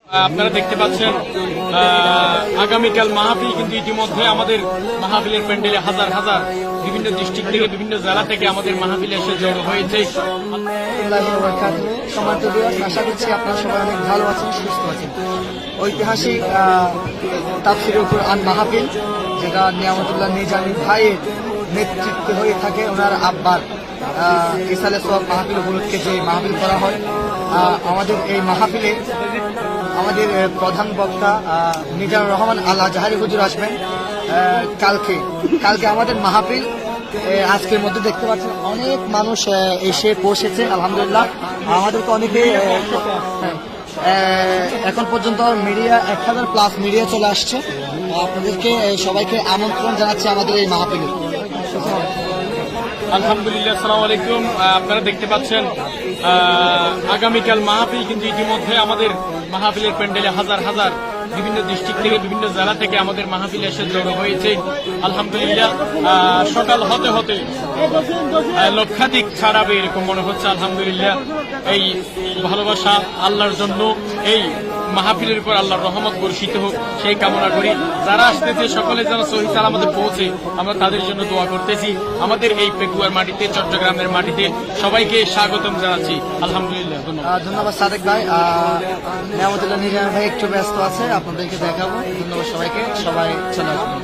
আপনারা দেখতে পাচ্ছেন আগামীকাল মাহফিল কিন্তু ইতিমধ্যে আমাদের মাহফিলের প্যান্ডেলে হাজার হাজার বিভিন্ন ডিস্ট্রিক্ট থেকে বিভিন্ন জেলা থেকে আমাদের মাহফিলে এসে জড়ো হয়েছে। আশা করছি আপনারা সবাই অনেক ভালো আছেন, সুস্থ আছেন। ঐতিহাসিক তাফসীরুল কুরআন মাহফিল, যেটা নিয়ামতুল্লাহ নিজামী ভাইয়ের নেতৃত্বে হয়ে থাকে, ওনার আব্বার ইসালে সোয়াব মাহফিল উপলক্ষে যে মাহফিল করা হয়। আমাদের এই মাহফিলে আমাদের প্রধান বক্তা মিজানুর রহমান আল আজহারি হুজুর আসবেন কালকে আমাদের মাহফিল। আজকের মধ্যে দেখতে পাচ্ছেন অনেক মানুষ এসে পৌঁছেছে, আলহামদুলিল্লাহ। আমাদেরকে অনেকে এখন পর্যন্ত মিডিয়া 1000+ মিডিয়া চলে আসছে। আপনাদেরকে সবাইকে আমন্ত্রণ জানাচ্ছি আমাদের এই মাহফিলে। আলহামদুলিল্লাহ, আসসালামু আলাইকুম। আপনারা দেখতে পাচ্ছেন আগামীকাল মাহফিল কিন্তু ইতিমধ্যে আমাদের মাহফিলের প্যান্ডেলে হাজার হাজার বিভিন্ন ডিস্ট্রিক্ট থেকে বিভিন্ন জেলা থেকে আমাদের মাহফিলে এসে জড়ো হয়েছে। আলহামদুলিল্লাহ, সকাল হতে হতে লক্ষাধিক ছাড়াবে এরকম মনে হচ্ছে। আলহামদুলিল্লাহ, এই ভালোবাসা আল্লাহর জন্য এই মাহফিলের উপর আল্লাহর রহমত বর্ষিত হোক সেই কামনা করি। যারা আসতেছে সকলে যেন সহি সালামতে পৌঁছে, আমরা তাদের জন্য দোয়া করতেছি। আমাদের এই পেকুয়ার মাটিতে, চট্টগ্রামের মাটিতে সবাইকে স্বাগতম জানাচ্ছি। আলহামদুলিল্লাহ, ধন্যবাদ সাদেক ভাই। নিয়ামতুল্লাহ নিজামী ভাই একটু ব্যস্ত আছে, আপনাদেরকে দেখাবো। ধন্যবাদ সবাইকে, সবাই চলে আসবেন।